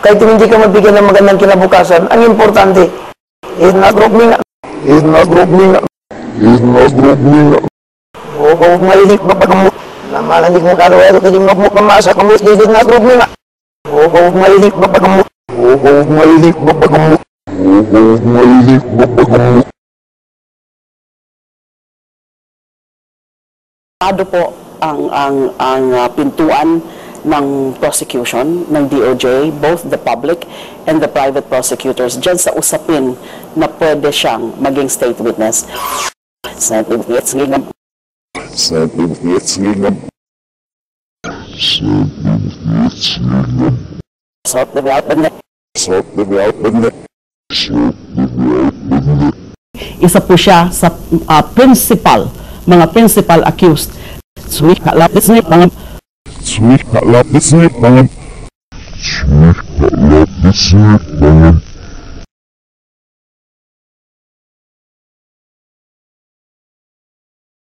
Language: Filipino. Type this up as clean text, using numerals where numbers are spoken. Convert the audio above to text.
kahit hindi ka mabigyan ng magandang kinabukasan, ang importante, nag-group me nga. Huwag malilik mapagamot. Namalanig mo kalawero, kasi magmukamasa kamot, dito nag-group me nga. Huwag malilik mapagamot. Ano po ang pintuan ng prosecution, ng DOJ, both the public and the private prosecutors, dyan sa usapin na pwede siyang maging state witness. Isa po siya sa mga principal accused.